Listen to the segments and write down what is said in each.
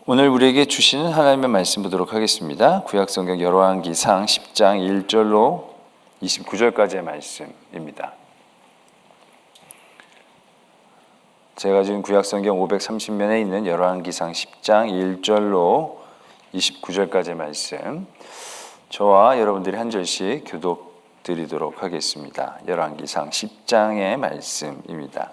오늘 우리에게 주시는 하나님의 말씀 보도록 하겠습니다. 구약성경 열왕기상 10장 1절로 29절까지의 말씀입니다. 제가 지금 구약성경 530면에 있는 열왕기상 10장 1절로 29절까지의 말씀, 저와 여러분들이 한 절씩 교독 드리도록 하겠습니다. 열왕기상 10장의 말씀입니다.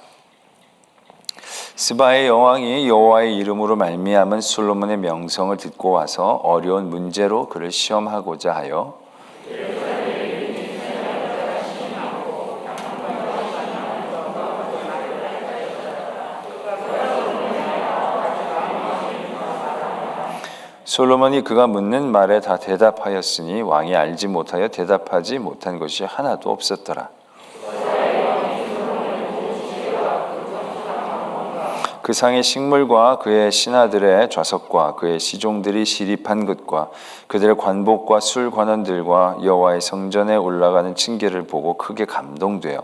스바의 여왕이 여호와의 이름으로 말미암은 솔로몬의 명성을 듣고 와서 어려운 문제로 그를 시험하고자 하여 솔로몬이 그가 묻는 말에 다 대답하였으니 왕이 알지 못하여 대답하지 못한 것이 하나도 없었더라. 그 상의 식물과 그의 신하들의 좌석과 그의 시종들이 시립한 것과 그들의 관복과 술 관원들과 여호와의 성전에 올라가는 층계를 보고 크게 감동되어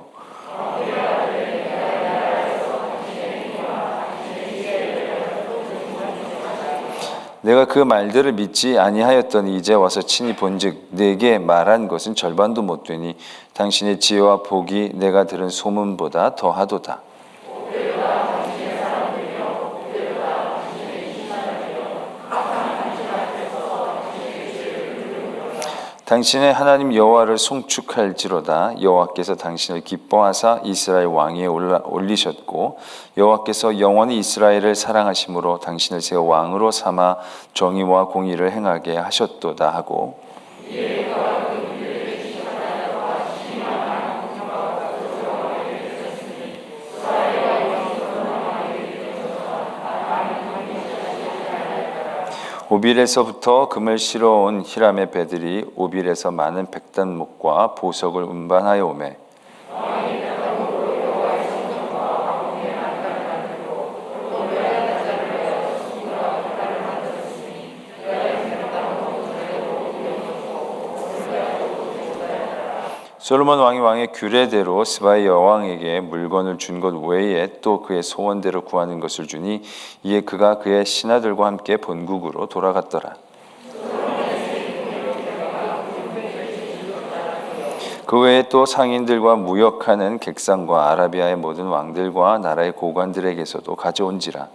내가 그 말들을 믿지 아니하였더니 이제 와서 친히 본즉 내게 말한 것은 절반도 못 되니 당신의 지혜와 복이 내가 들은 소문보다 더하도다. 당신의 하나님 여호와를 송축할지로다. 여호와께서 당신을 기뻐하사 이스라엘 왕위에 올리셨고 여호와께서 영원히 이스라엘을 사랑하심으로 당신을 새 왕으로 삼아 정의와 공의를 행하게 하셨도다 하고 오빌에서부터 금을 실어온 히람의 배들이 오빌에서 많은 백단목과 보석을 운반하여 오매 솔로몬 왕이 왕의 규례대로 스바의 여왕에게 물건을 준 것 외에 또 그의 소원대로 구하는 것을 주니 이에 그가 그의 신하들과 함께 본국으로 돌아갔더라. 그 외에 또 상인들과 무역하는 객상과 아라비아의 모든 왕들과 나라의 고관들에게서도 가져온지라.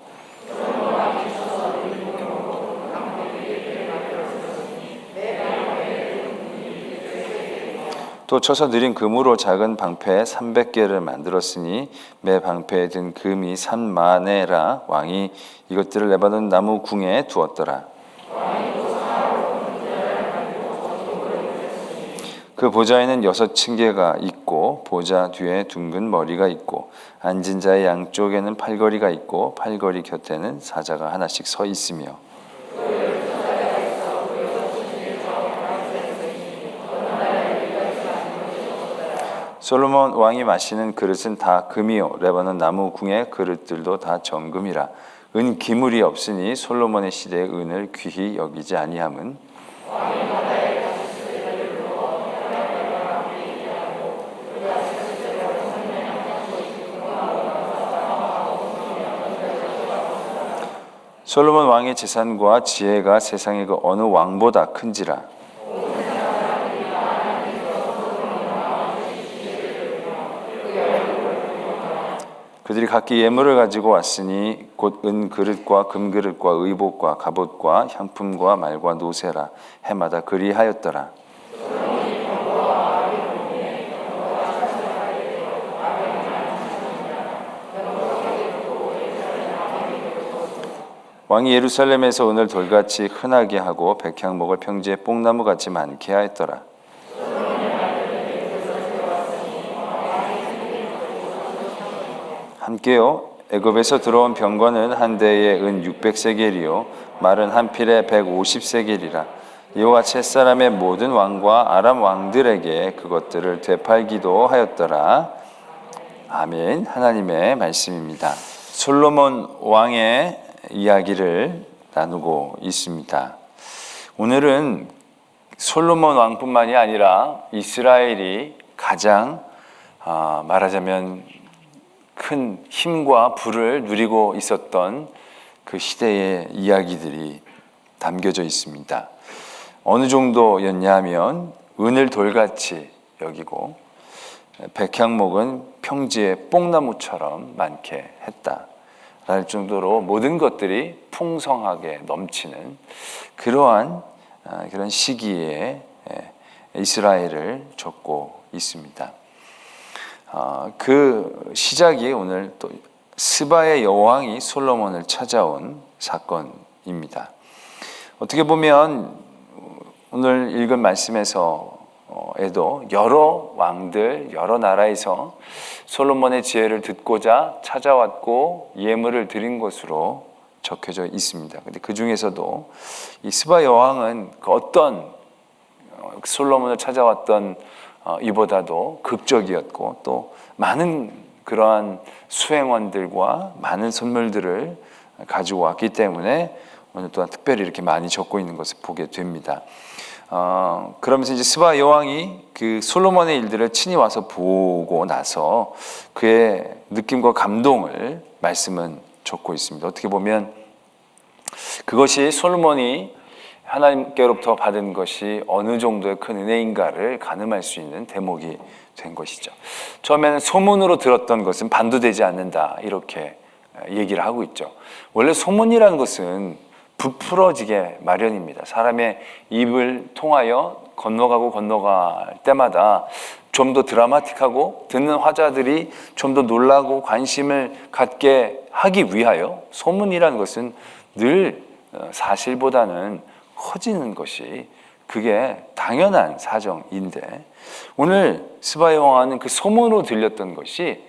또 쳐서 느린 금으로 작은 방패 300개를 만들었으니 매 방패에 든 금이 3만에라. 왕이 이것들을 레바논 나무 궁에 두었더라. 그 보좌에는 6층계가 있고 보좌 뒤에 둥근 머리가 있고 앉은 자의 양쪽에는 팔걸이가 있고 팔걸이 곁에는 사자가 하나씩 서 있으며 솔로몬 왕이 마시는 그릇은 다 금이요 레바논 나무 궁의 그릇들도 다 정금이라. 은 기물이 없으니 솔로몬의 시대의 은을 귀히 여기지 아니함은 솔로몬 왕의 재산과 지혜가 세상의 그 어느 왕보다 큰지라. 그들이 각기 예물을 가지고 왔으니 곧 은 그릇과 금 그릇과 의복과 갑옷과 향품과 말과 노새라. 해마다 그리하였더라. 왕이 예루살렘에서 은을 돌같이 흔하게 하고 백향목을 평지에 뽕나무같이 많게 하였더라. 함께요. 애굽에서 들어온 병거는 한 대에 은 600세겔이요 말은 한 필에 150세겔이라. 이와 같이 햇사람의 모든 왕과 아람 왕들에게 그것들을 되팔기도 하였더라. 아멘. 하나님의 말씀입니다. 솔로몬 왕의 이야기를 나누고 있습니다. 오늘은 솔로몬 왕뿐만이 아니라 이스라엘이 가장 말하자면 큰 힘과 부를 누리고 있었던 그 시대의 이야기들이 담겨져 있습니다. 어느 정도였냐면 은을 돌같이 여기고 백향목은 평지에 뽕나무처럼 많게 했다 랄 정도로 모든 것들이 풍성하게 넘치는 그런 시기에 이스라엘을 적고 있습니다. 그 시작이 오늘 또 스바의 여왕이 솔로몬을 찾아온 사건입니다. 어떻게 보면 오늘 읽은 말씀에서에도 여러 왕들, 여러 나라에서 솔로몬의 지혜를 듣고자 찾아왔고 예물을 드린 것으로 적혀져 있습니다. 근데 그 중에서도 이 스바 여왕은 그 어떤 솔로몬을 찾아왔던 이보다도 극적이었고 또 많은 그러한 수행원들과 많은 선물들을 가지고 왔기 때문에 오늘 또한 특별히 이렇게 많이 적고 있는 것을 보게 됩니다. 그러면서 이제 스바 여왕이 그 솔로몬의 일들을 친히 와서 보고 나서 그의 느낌과 감동을 말씀은 적고 있습니다. 어떻게 보면 그것이 솔로몬이 하나님께로부터 받은 것이 어느 정도의 큰 은혜인가를 가늠할 수 있는 대목이 된 것이죠. 처음에는 소문으로 들었던 것은 반도되지 않는다 이렇게 얘기를 하고 있죠. 원래 소문이라는 것은 부풀어지게 마련입니다. 사람의 입을 통하여 건너갈 때마다 좀 더 드라마틱하고 듣는 화자들이 좀 더 놀라고 관심을 갖게 하기 위하여 소문이라는 것은 늘 사실보다는 커지는 것이 그게 당연한 사정인데 오늘 스바 여왕은 그 소문으로 들렸던 것이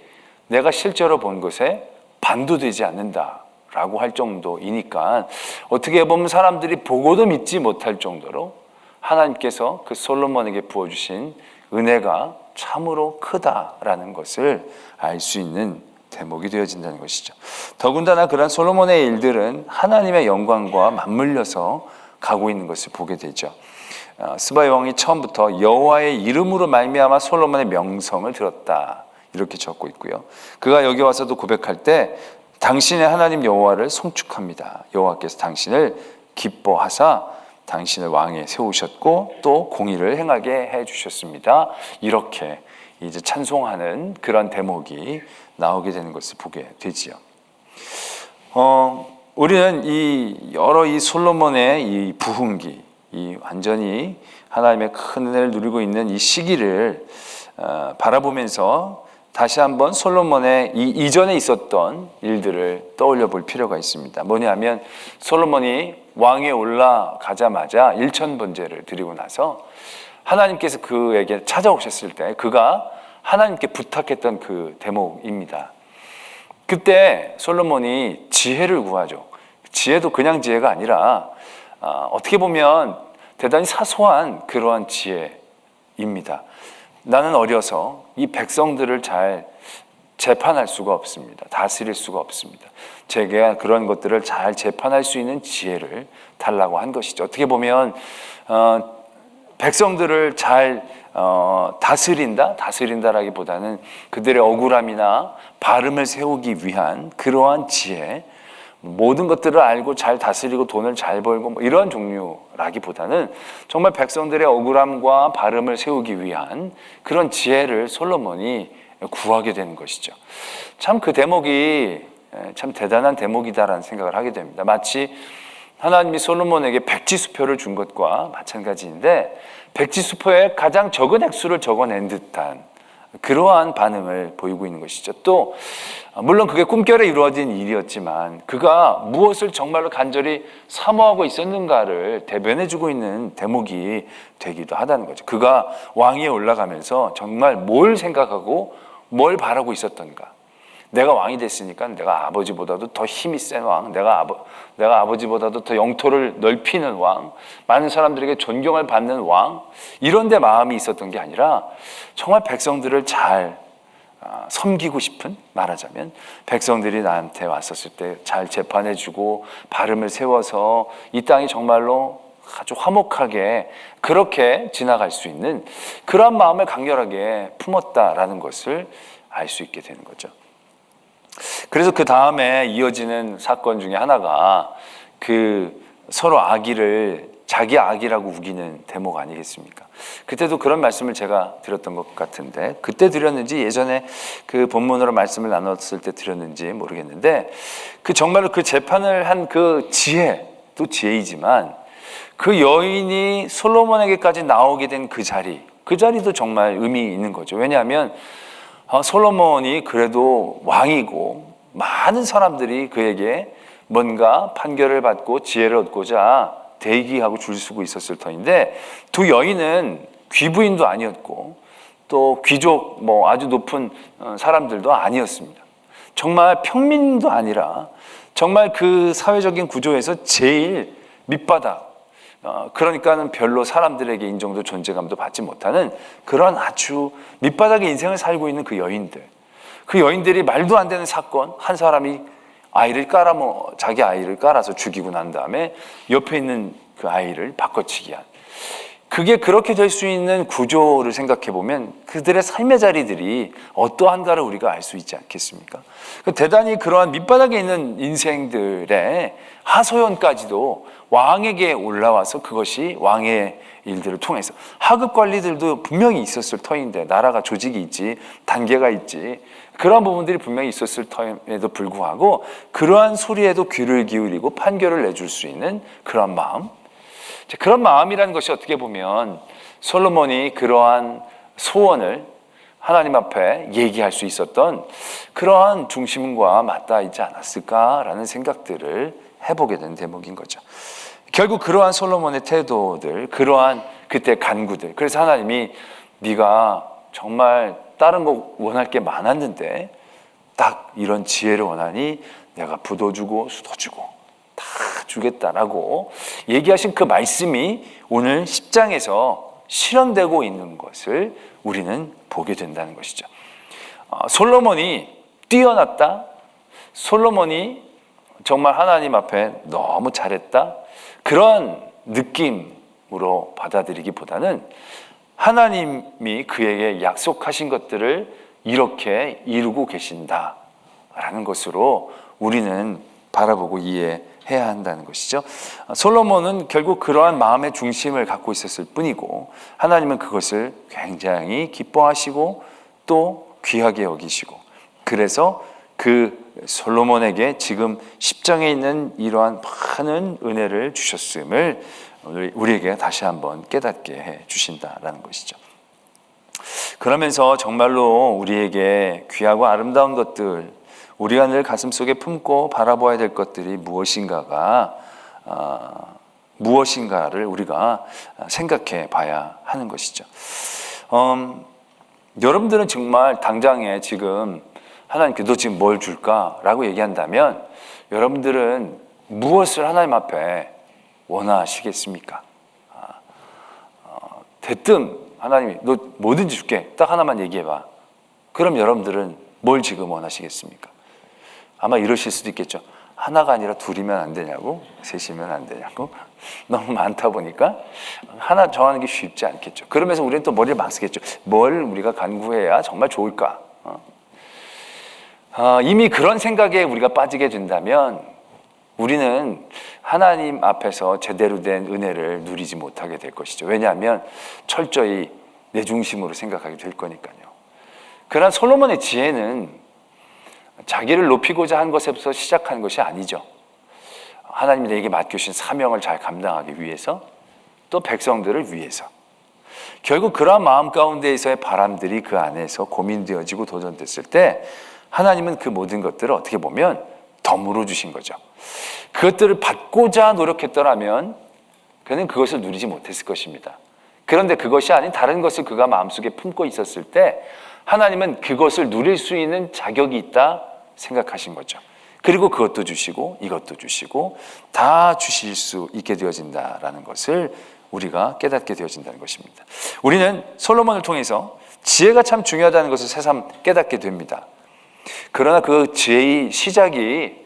내가 실제로 본 것에 반도되지 않는다라고 할 정도이니까 어떻게 보면 사람들이 보고도 믿지 못할 정도로 하나님께서 그 솔로몬에게 부어주신 은혜가 참으로 크다라는 것을 알 수 있는 대목이 되어진다는 것이죠. 더군다나 그런 솔로몬의 일들은 하나님의 영광과 맞물려서 가고 있는 것을 보게 되죠. 스바 여왕이 처음부터 여호와의 이름으로 말미암아 솔로몬의 명성을 들었다 이렇게 적고 있고요. 그가 여기 와서도 고백할 때 당신의 하나님 여호와를 송축합니다. 여호와께서 당신을 기뻐하사 당신을 왕에 세우셨고 또 공의를 행하게 해주셨습니다. 이렇게 이제 찬송하는 그런 대목이 나오게 되는 것을 보게 되지요. 우리는 이 솔로몬의 이 부흥기, 이 완전히 하나님의 큰 은혜를 누리고 있는 이 시기를 바라보면서 다시 한번 솔로몬의 이 이전에 있었던 일들을 떠올려 볼 필요가 있습니다. 뭐냐면 솔로몬이 왕위에 올라가자마자 일천번제를 드리고 나서 하나님께서 그에게 찾아오셨을 때 그가 하나님께 부탁했던 그 대목입니다. 그때 솔로몬이 지혜를 구하죠. 지혜도 그냥 지혜가 아니라 어떻게 보면 대단히 사소한 그러한 지혜입니다. 나는 어려서 이 백성들을 잘 재판할 수가 없습니다. 다스릴 수가 없습니다. 제가 그런 것들을 잘 재판할 수 있는 지혜를 달라고 한 것이죠. 어떻게 보면 백성들을 잘 다스린다라기보다는 그들의 억울함이나 바름을 세우기 위한 그러한 지혜, 모든 것들을 알고 잘 다스리고 돈을 잘 벌고 뭐 이러한 종류라기보다는 정말 백성들의 억울함과 바름을 세우기 위한 그런 지혜를 솔로몬이 구하게 되는 것이죠. 참 그 대목이 참 대단한 대목이다라는 생각을 하게 됩니다. 마치 하나님이 솔로몬에게 백지수표를 준 것과 마찬가지인데 백지수표에 가장 적은 액수를 적어낸 듯한 그러한 반응을 보이고 있는 것이죠. 또 물론 그게 꿈결에 이루어진 일이었지만 그가 무엇을 정말로 간절히 사모하고 있었는가를 대변해주고 있는 대목이 되기도 하다는 거죠. 그가 왕위에 올라가면서 정말 뭘 생각하고 뭘 바라고 있었던가. 내가 왕이 됐으니까 내가 아버지보다도 더 힘이 센 왕, 내가 아버지보다도 더 영토를 넓히는 왕, 많은 사람들에게 존경을 받는 왕, 이런 데 마음이 있었던 게 아니라 정말 백성들을 잘 섬기고 싶은, 말하자면 백성들이 나한테 왔었을 때 잘 재판해주고 바름을 세워서 이 땅이 정말로 아주 화목하게 그렇게 지나갈 수 있는 그런 마음을 강렬하게 품었다라는 것을 알 수 있게 되는 거죠. 그래서 그 다음에 이어지는 사건 중에 하나가 그 서로 자기 아기라고 우기는 대목 아니겠습니까? 그때도 그런 말씀을 제가 드렸던 것 같은데, 그때 드렸는지 예전에 그 본문으로 말씀을 나눴을 때 드렸는지 모르겠는데, 정말로 그 재판을 한 그 지혜도 지혜이지만 그 여인이 솔로몬에게까지 나오게 된 그 자리도 정말 의미 있는 거죠. 왜냐하면 솔로몬이 그래도 왕이고 많은 사람들이 그에게 뭔가 판결을 받고 지혜를 얻고자 대기하고 줄 서고 있었을 터인데, 두 여인은 귀부인도 아니었고 또 귀족 아주 높은 사람들도 아니었습니다. 정말 평민도 아니라 정말 그 사회적인 구조에서 제일 밑바닥, 그러니까는 별로 사람들에게 인정도 존재감도 받지 못하는 그런 아주 밑바닥의 인생을 살고 있는 그 여인들이 말도 안 되는 사건, 한 사람이 자기 아이를 깔아서 죽이고 난 다음에 옆에 있는 그 아이를 바꿔치기 한, 그게 그렇게 될 수 있는 구조를 생각해 보면 그들의 삶의 자리들이 어떠한가를 우리가 알 수 있지 않겠습니까? 대단히 그러한 밑바닥에 있는 인생들의 하소연까지도 왕에게 올라와서 그것이 왕의 일들을 통해서, 하급 관리들도 분명히 있었을 터인데, 나라가 조직이 있지, 단계가 있지, 그러한 부분들이 분명히 있었을 터임에도 불구하고 그러한 소리에도 귀를 기울이고 판결을 내줄 수 있는 그런 마음, 그런 마음이라는 것이 어떻게 보면 솔로몬이 그러한 소원을 하나님 앞에 얘기할 수 있었던 그러한 중심과 맞닿아 있지 않았을까라는 생각들을 해보게 된 대목인 거죠. 결국 그러한 솔로몬의 태도들, 그러한 그때 간구들, 그래서 하나님이 네가 정말 다른 거 원할 게 많았는데 딱 이런 지혜를 원하니 내가 부도 주고 수도 주고 다 주겠다라고 얘기하신 그 말씀이 오늘 10장에서 실현되고 있는 것을 우리는 보게 된다는 것이죠. 솔로몬이 뛰어났다, 솔로몬이 정말 하나님 앞에 너무 잘했다, 그런 느낌으로 받아들이기보다는 하나님이 그에게 약속하신 것들을 이렇게 이루고 계신다라는 것으로 우리는 바라보고 이해해야 한다는 것이죠. 솔로몬은 결국 그러한 마음의 중심을 갖고 있었을 뿐이고, 하나님은 그것을 굉장히 기뻐하시고 또 귀하게 여기시고, 그래서 그 솔로몬에게 지금 10장에 있는 이러한 많은 은혜를 주셨음을 우리에게 다시 한번 깨닫게 해 주신다라는 것이죠. 그러면서 정말로 우리에게 귀하고 아름다운 것들, 우리가 늘 가슴속에 품고 바라보아야 될 것들이 무엇인가를 우리가 생각해 봐야 하는 것이죠. 여러분들은 정말 당장에 지금 하나님께 너 지금 뭘 줄까라고 얘기한다면 여러분들은 무엇을 하나님 앞에 원하시겠습니까? 대뜸 하나님이 너 뭐든지 줄게, 딱 하나만 얘기해봐. 그럼 여러분들은 뭘 지금 원하시겠습니까? 아마 이러실 수도 있겠죠. 하나가 아니라 둘이면 안 되냐고, 셋이면 안 되냐고. 너무 많다 보니까 하나 정하는 게 쉽지 않겠죠. 그러면서 우리는 또 머리를 막 쓰겠죠. 뭘 우리가 간구해야 정말 좋을까? 이미 그런 생각에 우리가 빠지게 된다면 우리는 하나님 앞에서 제대로 된 은혜를 누리지 못하게 될 것이죠. 왜냐하면 철저히 내 중심으로 생각하게 될 거니까요. 그러나 솔로몬의 지혜는 자기를 높이고자 한 것에서 시작한 것이 아니죠. 하나님이 내게 맡겨주신 사명을 잘 감당하기 위해서, 또 백성들을 위해서, 결국 그러한 마음 가운데에서의 바람들이 그 안에서 고민되어지고 도전됐을 때 하나님은 그 모든 것들을 어떻게 보면 덤으로 주신 거죠. 그것들을 받고자 노력했더라면 그는 그것을 누리지 못했을 것입니다. 그런데 그것이 아닌 다른 것을 그가 마음속에 품고 있었을 때 하나님은 그것을 누릴 수 있는 자격이 있다 생각하신 거죠. 그리고 그것도 주시고 이것도 주시고 다 주실 수 있게 되어진다라는 것을 우리가 깨닫게 되어진다는 것입니다. 우리는 솔로몬을 통해서 지혜가 참 중요하다는 것을 새삼 깨닫게 됩니다. 그러나 그 지혜의 시작이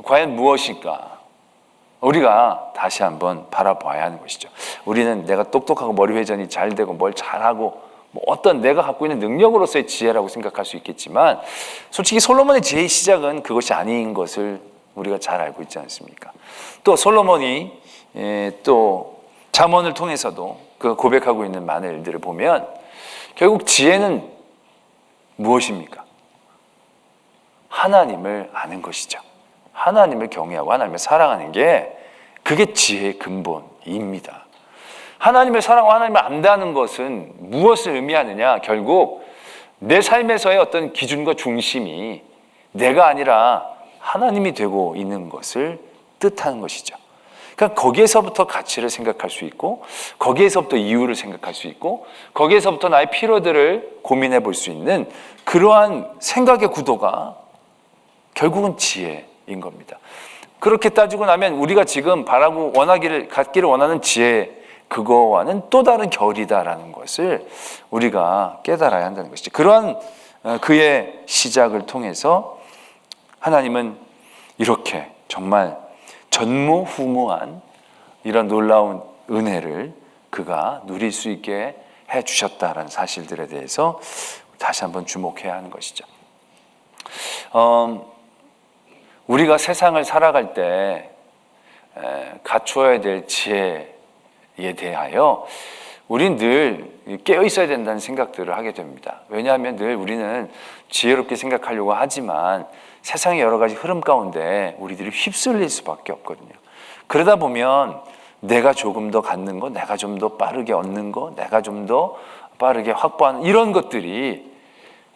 과연 무엇일까? 우리가 다시 한번 바라봐야 하는 것이죠. 우리는 내가 똑똑하고 머리 회전이 잘 되고 뭘 잘하고 뭐 어떤 내가 갖고 있는 능력으로서의 지혜라고 생각할 수 있겠지만 솔직히 솔로몬의 지혜의 시작은 그것이 아닌 것을 우리가 잘 알고 있지 않습니까? 또 솔로몬이 또 잠언을 통해서도 그 고백하고 있는 많은 일들을 보면 결국 지혜는 무엇입니까? 하나님을 아는 것이죠. 하나님을 경외하고 하나님을 사랑하는 게 그게 지혜의 근본입니다. 하나님을 사랑하고 하나님을 안다는 것은 무엇을 의미하느냐? 결국 내 삶에서의 어떤 기준과 중심이 내가 아니라 하나님이 되고 있는 것을 뜻하는 것이죠. 그러니까 거기에서부터 가치를 생각할 수 있고 거기에서부터 이유를 생각할 수 있고 거기에서부터 나의 필요들을 고민해 볼 수 있는 그러한 생각의 구도가 결국은 지혜인 겁니다. 그렇게 따지고 나면 우리가 지금 바라고 갖기를 원하는 지혜 그거와는 또 다른 결이다라는 것을 우리가 깨달아야 한다는 것이죠. 그러한 그의 시작을 통해서 하나님은 이렇게 정말 전무후무한 이런 놀라운 은혜를 그가 누릴 수 있게 해주셨다라는 사실들에 대해서 다시 한번 주목해야 하는 것이죠. 우리가 세상을 살아갈 때 갖추어야 될 지혜에 대하여 우리는 늘 깨어 있어야 된다는 생각들을 하게 됩니다. 왜냐하면 늘 우리는 지혜롭게 생각하려고 하지만 세상의 여러 가지 흐름 가운데 우리들이 휩쓸릴 수밖에 없거든요. 그러다 보면 내가 조금 더 갖는 거, 내가 좀 더 빠르게 얻는 거, 내가 좀 더 빠르게 확보하는 이런 것들이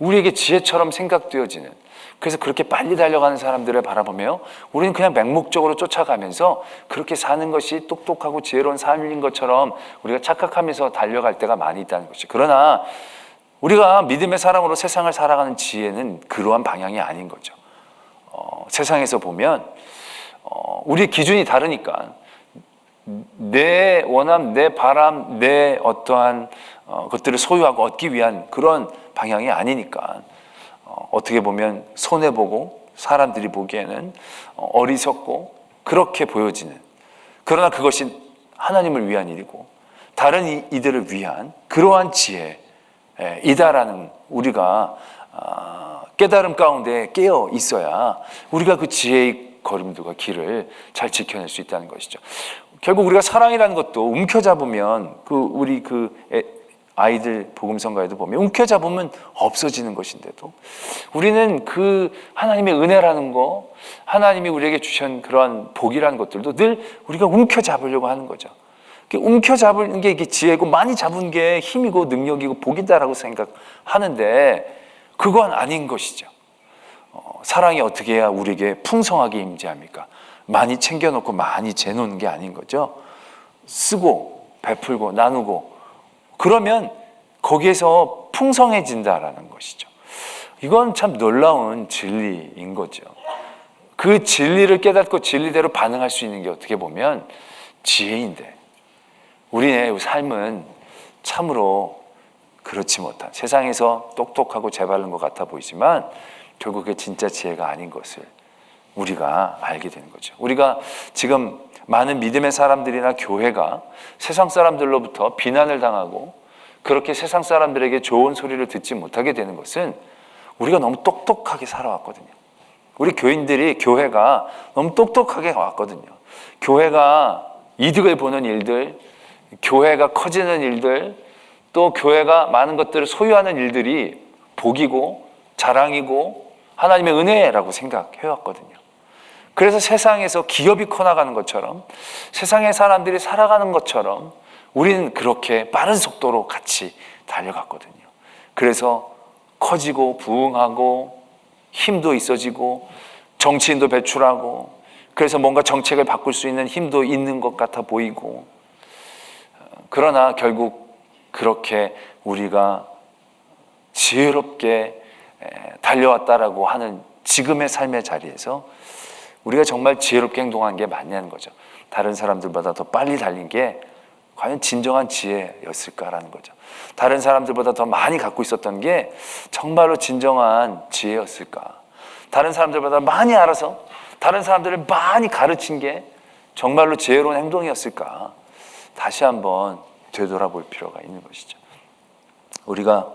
우리에게 지혜처럼 생각되어지는, 그래서 그렇게 빨리 달려가는 사람들을 바라보며 우리는 그냥 맹목적으로 쫓아가면서 그렇게 사는 것이 똑똑하고 지혜로운 삶인 것처럼 우리가 착각하면서 달려갈 때가 많이 있다는 것이죠. 그러나 우리가 믿음의 사랑으로 세상을 살아가는 지혜는 그러한 방향이 아닌 거죠. 세상에서 보면 우리 기준이 다르니까 내 원함, 내 바람, 내 어떠한 것들을 소유하고 얻기 위한 그런 방향이 아니니까 어떻게 보면 손해보고 사람들이 보기에는 어리석고 그렇게 보여지는, 그러나 그것이 하나님을 위한 일이고 다른 이들을 위한 그러한 지혜이다라는 우리가 깨달음 가운데 깨어 있어야 우리가 그 지혜의 걸음들과 길을 잘 지켜낼 수 있다는 것이죠. 결국 우리가 사랑이라는 것도 움켜잡으면 우리 아이들 복음성가에도 보면 움켜잡으면 없어지는 것인데도 우리는 그 하나님의 은혜라는 거, 하나님이 우리에게 주신 그러한 복이라는 것들도 늘 우리가 움켜잡으려고 하는 거죠. 움켜잡는 게 이게 지혜고 많이 잡은 게 힘이고 능력이고 복이다라고 생각하는데 그건 아닌 것이죠. 사랑이 어떻게 해야 우리에게 풍성하게 임재합니까? 많이 챙겨놓고 많이 재놓는 게 아닌 거죠. 쓰고 베풀고 나누고 그러면 거기에서 풍성해진다라는 것이죠. 이건 참 놀라운 진리인 거죠. 그 진리를 깨닫고 진리대로 반응할 수 있는 게 어떻게 보면 지혜인데 우리의 삶은 참으로 그렇지 못한, 세상에서 똑똑하고 재바른 것 같아 보이지만 결국 그게 진짜 지혜가 아닌 것을 우리가 알게 되는 거죠. 우리가 지금 많은 믿음의 사람들이나 교회가 세상 사람들로부터 비난을 당하고 그렇게 세상 사람들에게 좋은 소리를 듣지 못하게 되는 것은 우리가 너무 똑똑하게 살아왔거든요. 우리 교회가 너무 똑똑하게 왔거든요. 교회가 이득을 보는 일들, 교회가 커지는 일들, 또 교회가 많은 것들을 소유하는 일들이 복이고 자랑이고 하나님의 은혜라고 생각해왔거든요. 그래서 세상에서 기업이 커나가는 것처럼 세상의 사람들이 살아가는 것처럼 우리는 그렇게 빠른 속도로 같이 달려갔거든요. 그래서 커지고 부흥하고 힘도 있어지고 정치인도 배출하고 그래서 뭔가 정책을 바꿀 수 있는 힘도 있는 것 같아 보이고, 그러나 결국 그렇게 우리가 지혜롭게 달려왔다라고 하는 지금의 삶의 자리에서 우리가 정말 지혜롭게 행동한 게 맞냐는 거죠. 다른 사람들보다 더 빨리 달린 게 과연 진정한 지혜였을까라는 거죠. 다른 사람들보다 더 많이 갖고 있었던 게 정말로 진정한 지혜였을까? 다른 사람들보다 많이 알아서 다른 사람들을 많이 가르친 게 정말로 지혜로운 행동이었을까? 다시 한번 되돌아볼 필요가 있는 것이죠. 우리가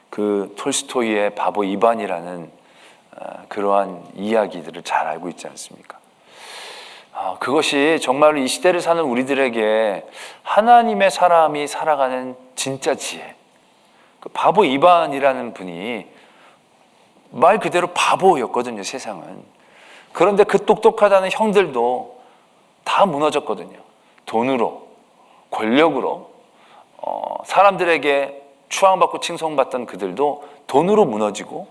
그 톨스토이의 바보 이반이라는 그러한 이야기들을 잘 알고 있지 않습니까? 그것이 정말로 이 시대를 사는 우리들에게 하나님의 사람이 살아가는 진짜 지혜. 그 바보 이반이라는 분이 말 그대로 바보였거든요, 세상은. 그런데 그 똑똑하다는 형들도 다 무너졌거든요. 돈으로, 권력으로, 사람들에게 추앙받고 칭송받던 그들도 돈으로 무너지고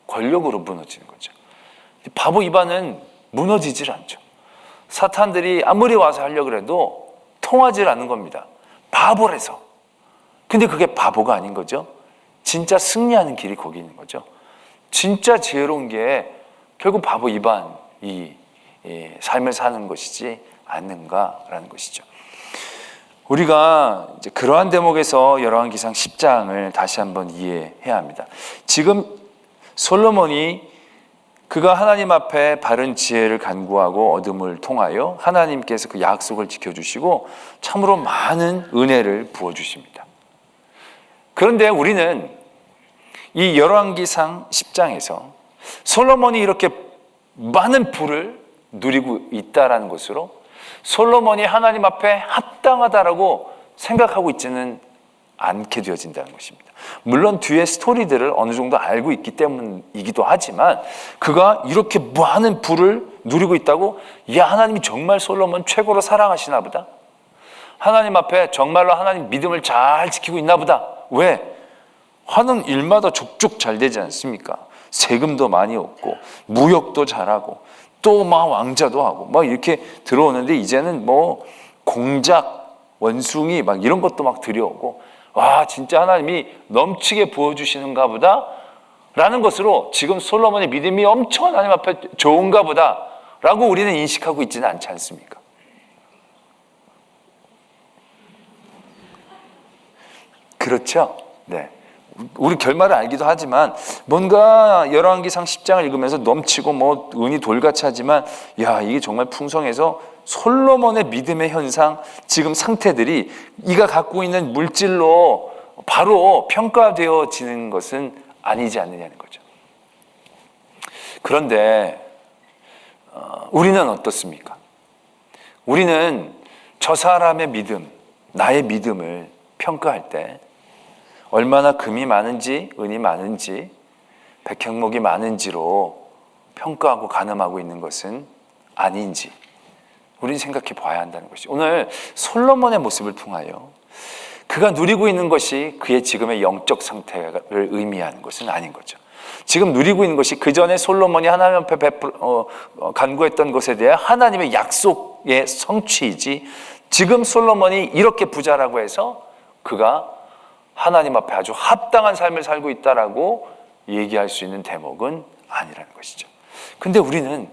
권력으로 무너지는 거죠. 바보 이반은 무너지질 않죠. 사탄들이 아무리 와서 하려고 해도 통하질 않는 겁니다. 바보라서. 근데 그게 바보가 아닌 거죠. 진짜 승리하는 길이 거기 있는 거죠. 진짜 지혜로운 게 결국 바보 이반이 삶을 사는 것이지 않는가라는 것이죠. 우리가 이제 그러한 대목에서 열왕기상 10장을 다시 한번 이해해야 합니다. 지금 솔로몬이 그가 하나님 앞에 바른 지혜를 간구하고 얻음을 통하여 하나님께서 그 약속을 지켜주시고 참으로 많은 은혜를 부어주십니다. 그런데 우리는 이 열왕기상 10장에서 솔로몬이 이렇게 많은 부를 누리고 있다라는 것으로 솔로몬이 하나님 앞에 합당하다라고 생각하고 있지는 않게 되어진다는 것입니다. 물론 뒤에 스토리들을 어느 정도 알고 있기 때문이기도 하지만 그가 이렇게 많은 부를 누리고 있다고, 야, 하나님이 정말 솔로몬 최고로 사랑하시나 보다. 하나님 앞에 정말로 하나님 믿음을 잘 지키고 있나 보다. 왜? 하는 일마다 족족 잘 되지 않습니까? 세금도 많이 얻고 무역도 잘하고 또 막 왕자도 하고 막 이렇게 들어오는데, 이제는 뭐 공작, 원숭이 막 이런 것도 막 들여오고, 와, 진짜 하나님이 넘치게 부어주시는가 보다 라는 것으로 지금 솔로몬의 믿음이 엄청 하나님 앞에 좋은가 보다 라고 우리는 인식하고 있지는 않지 않습니까? 그렇죠? 네. 우리 결말을 알기도 하지만 뭔가 열왕기상 10장을 읽으면서 넘치고 뭐 은이 돌같이 하지만, 야, 이게 정말 풍성해서 솔로몬의 믿음의 현상, 지금 상태들이 이가 갖고 있는 물질로 바로 평가되어지는 것은 아니지 않느냐는 거죠. 그런데 우리는 어떻습니까? 우리는 저 사람의 믿음, 나의 믿음을 평가할 때 얼마나 금이 많은지 은이 많은지 백향목이 많은지로 평가하고 가늠하고 있는 것은 아닌지 우리는 생각해 봐야 한다는 것이죠. 오늘 솔로몬의 모습을 통하여 그가 누리고 있는 것이 그의 지금의 영적 상태를 의미하는 것은 아닌 거죠. 지금 누리고 있는 것이 그 전에 솔로몬이 하나님 앞에 간구했던 것에 대해 하나님의 약속의 성취이지, 지금 솔로몬이 이렇게 부자라고 해서 그가 하나님 앞에 아주 합당한 삶을 살고 있다라고 얘기할 수 있는 대목은 아니라는 것이죠. 근데 우리는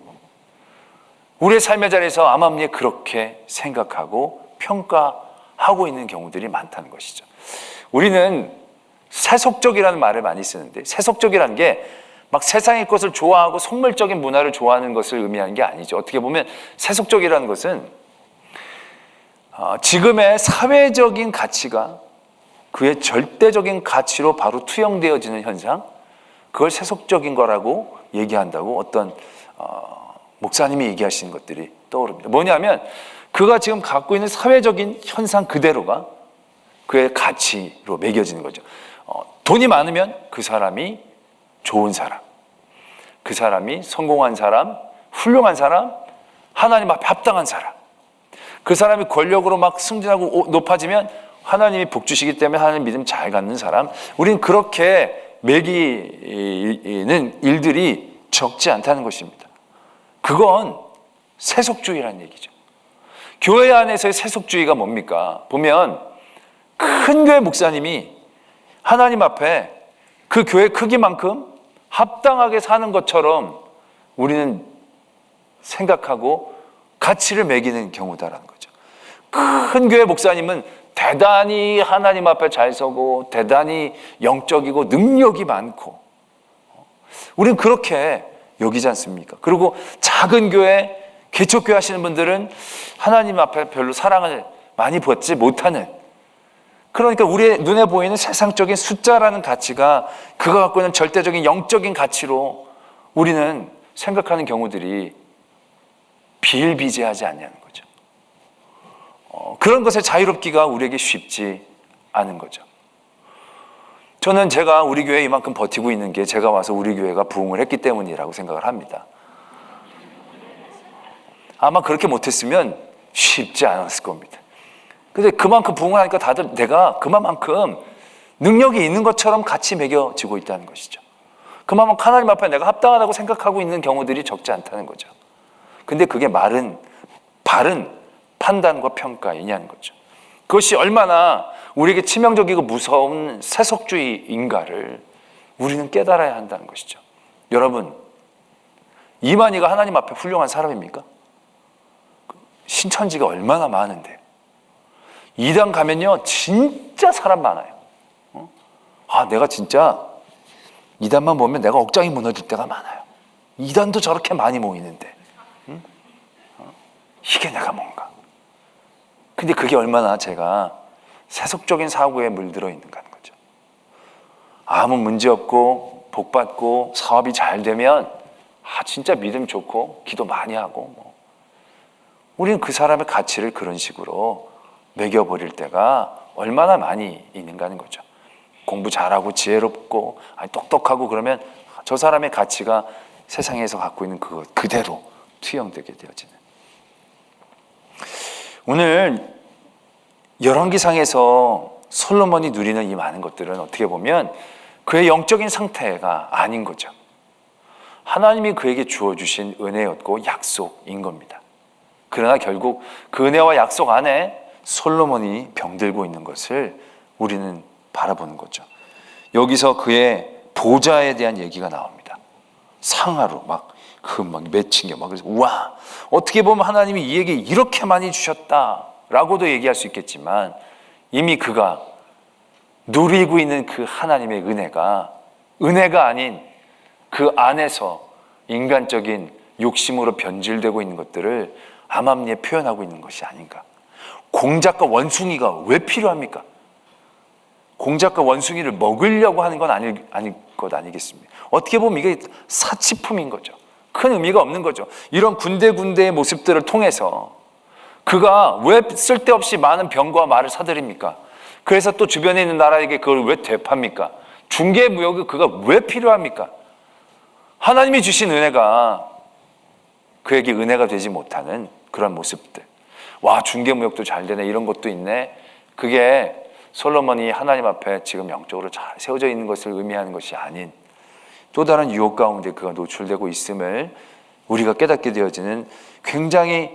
우리의 삶의 자리에서 암암리에 그렇게 생각하고 평가하고 있는 경우들이 많다는 것이죠. 우리는 세속적이라는 말을 많이 쓰는데, 세속적이라는 게 막 세상의 것을 좋아하고 속물적인 문화를 좋아하는 것을 의미하는 게 아니죠. 어떻게 보면 세속적이라는 것은 지금의 사회적인 가치가 그의 절대적인 가치로 바로 투영되어지는 현상, 그걸 세속적인 거라고 얘기한다고 어떤 목사님이 얘기하시는 것들이 떠오릅니다. 뭐냐면 그가 지금 갖고 있는 사회적인 현상 그대로가 그의 가치로 매겨지는 거죠. 돈이 많으면 그 사람이 좋은 사람, 그 사람이 성공한 사람, 훌륭한 사람, 하나님 앞에 합당한 사람, 그 사람이 권력으로 막 승진하고 높아지면 하나님이 복 주시기 때문에 하나님 믿음 잘 갖는 사람, 우리는 그렇게 매기는 일들이 적지 않다는 것입니다. 그건 세속주의라는 얘기죠. 교회 안에서의 세속주의가 뭡니까? 보면 큰 교회 목사님이 하나님 앞에 그 교회 크기만큼 합당하게 사는 것처럼 우리는 생각하고 가치를 매기는 경우다라는 거죠. 큰 교회 목사님은 대단히 하나님 앞에 잘 서고 대단히 영적이고 능력이 많고, 우리는 그렇게 여기지 않습니까? 그리고 작은 교회, 개척교회 하시는 분들은 하나님 앞에 별로 사랑을 많이 받지 못하는 그러니까 우리의 눈에 보이는 세상적인 숫자라는 가치가 그거 갖고 있는 절대적인 영적인 가치로 우리는 생각하는 경우들이 비일비재하지 않냐는 거죠. 그런 것에 자유롭기가 우리에게 쉽지 않은 거죠. 저는 제가 우리 교회에 이만큼 버티고 있는 게 제가 와서 우리 교회가 부흥을 했기 때문이라고 생각을 합니다. 아마 그렇게 못했으면 쉽지 않았을 겁니다. 근데 그만큼 부흥을 하니까 다들 내가 그만큼 능력이 있는 것처럼 같이 매겨지고 있다는 것이죠. 그만큼 하나님 앞에 내가 합당하다고 생각하고 있는 경우들이 적지 않다는 거죠. 근데 그게 바른 판단과 평가이냐는 거죠. 그것이 얼마나 우리에게 치명적이고 무서운 세속주의인가를 우리는 깨달아야 한다는 것이죠. 여러분, 이만희가 하나님 앞에 훌륭한 사람입니까? 신천지가 얼마나 많은데. 이단 가면요 진짜 사람 많아요. 내가 진짜 이단만 보면 내가 억장이 무너질 때가 많아요. 이단도 저렇게 많이 모이는데 이게 내가 뭔가. 근데 그게 얼마나 제가 세속적인 사고에 물들어 있는가 하는 거죠. 아무 문제 없고 복 받고 사업이 잘 되면 진짜 믿음 좋고 기도 많이 하고 우리는 그 사람의 가치를 그런 식으로 매겨버릴 때가 얼마나 많이 있는가 하는 거죠. 공부 잘하고 지혜롭고 똑똑하고 그러면 저 사람의 가치가 세상에서 갖고 있는 그것 그대로 투영되게 되어지는. 오늘 열왕기상에서 솔로몬이 누리는 이 많은 것들은 어떻게 보면 그의 영적인 상태가 아닌 거죠. 하나님이 그에게 주어주신 은혜였고 약속인 겁니다. 그러나 결국 그 은혜와 약속 안에 솔로몬이 병들고 있는 것을 우리는 바라보는 거죠. 여기서 그의 보좌에 대한 얘기가 나옵니다. 상하로 막 맺힌 게 그래서 우와, 어떻게 보면 하나님이 이에게 이렇게 많이 주셨다라고도 얘기할 수 있겠지만 이미 그가 누리고 있는 그 하나님의 은혜가 아닌 그 안에서 인간적인 욕심으로 변질되고 있는 것들을 암암리에 표현하고 있는 것이 아닌가. 공작과 원숭이가 왜 필요합니까? 공작과 원숭이를 먹으려고 하는 건 아닐 것 아니겠습니까? 어떻게 보면 이게 사치품인 거죠. 큰 의미가 없는 거죠. 이런 군데군데의 모습들을 통해서 그가 왜 쓸데없이 많은 병과 말을 사들입니까? 그래서 또 주변에 있는 나라에게 그걸 왜 되팝니까? 중개무역이 그가 왜 필요합니까? 하나님이 주신 은혜가 그에게 은혜가 되지 못하는 그런 모습들. 와, 중개무역도 잘 되네, 이런 것도 있네. 그게 솔로몬이 하나님 앞에 지금 영적으로 잘 세워져 있는 것을 의미하는 것이 아닌 또 다른 유혹 가운데 그가 노출되고 있음을 우리가 깨닫게 되어지는 굉장히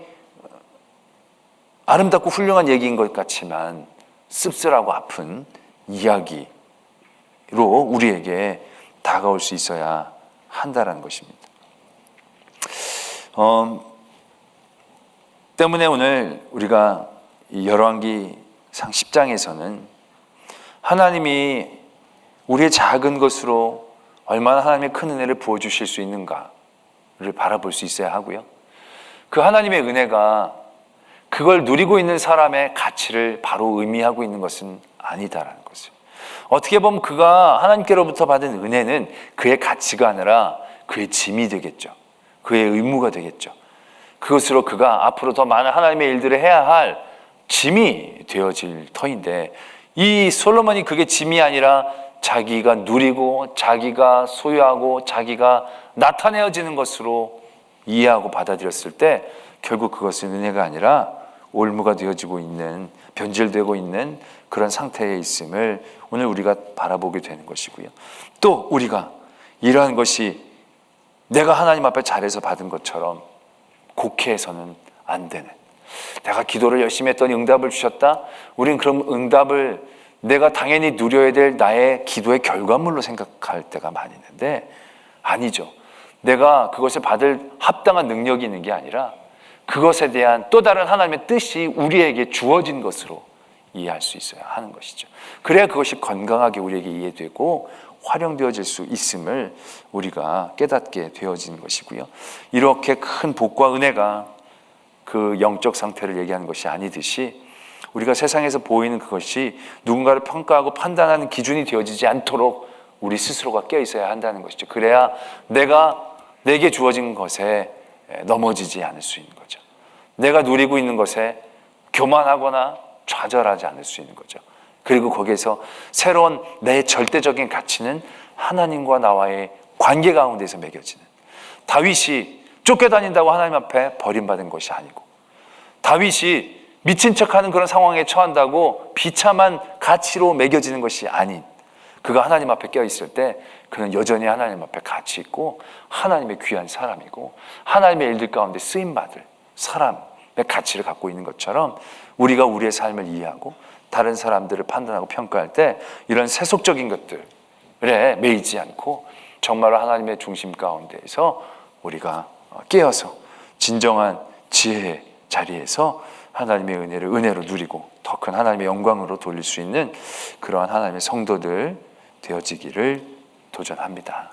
아름답고 훌륭한 얘기인 것 같지만 씁쓸하고 아픈 이야기로 우리에게 다가올 수 있어야 한다는 것입니다. 때문에 오늘 우리가 이 열왕기상 10장에서는 하나님이 우리의 작은 것으로 얼마나 하나님의 큰 은혜를 부어주실 수 있는가를 바라볼 수 있어야 하고요. 그 하나님의 은혜가 그걸 누리고 있는 사람의 가치를 바로 의미하고 있는 것은 아니다라는 것을. 어떻게 보면 그가 하나님께로부터 받은 은혜는 그의 가치가 아니라 그의 짐이 되겠죠. 그의 의무가 되겠죠. 그것으로 그가 앞으로 더 많은 하나님의 일들을 해야 할 짐이 되어질 터인데 이 솔로몬이 그게 짐이 아니라 자기가 누리고 자기가 소유하고 자기가 나타내어지는 것으로 이해하고 받아들였을 때 결국 그것은 은혜가 아니라 올무가 되어지고 있는, 변질되고 있는 그런 상태에 있음을 오늘 우리가 바라보게 되는 것이고요. 또 우리가 이러한 것이 내가 하나님 앞에 잘해서 받은 것처럼 곡해해서는 안 되는, 내가 기도를 열심히 했더니 응답을 주셨다? 우린 그럼 응답을 내가 당연히 누려야 될 나의 기도의 결과물로 생각할 때가 많이 있는데 아니죠. 내가 그것을 받을 합당한 능력이 있는 게 아니라 그것에 대한 또 다른 하나님의 뜻이 우리에게 주어진 것으로 이해할 수 있어야 하는 것이죠. 그래야 그것이 건강하게 우리에게 이해되고 활용되어질 수 있음을 우리가 깨닫게 되어진 것이고요. 이렇게 큰 복과 은혜가 그 영적 상태를 얘기하는 것이 아니듯이 우리가 세상에서 보이는 그것이 누군가를 평가하고 판단하는 기준이 되어지지 않도록 우리 스스로가 깨어 있어야 한다는 것이죠. 그래야 내게 주어진 것에 넘어지지 않을 수 있는 거죠. 내가 누리고 있는 것에 교만하거나 좌절하지 않을 수 있는 거죠. 그리고 거기에서 새로운 내 절대적인 가치는 하나님과 나와의 관계 가운데서 매겨지는, 다윗이 쫓겨다닌다고 하나님 앞에 버림받은 것이 아니고, 다윗이 미친 척하는 그런 상황에 처한다고 비참한 가치로 매겨지는 것이 아닌, 그가 하나님 앞에 껴있을 때 그는 여전히 하나님 앞에 가치 있고 하나님의 귀한 사람이고 하나님의 일들 가운데 쓰임받을 사람의 가치를 갖고 있는 것처럼, 우리가 우리의 삶을 이해하고 다른 사람들을 판단하고 평가할 때 이런 세속적인 것들에 매이지 않고 정말로 하나님의 중심 가운데에서 우리가 깨어서 진정한 지혜의 자리에서 하나님의 은혜로 누리고 더 큰 하나님의 영광으로 돌릴 수 있는 그러한 하나님의 성도들 되어지기를 도전합니다.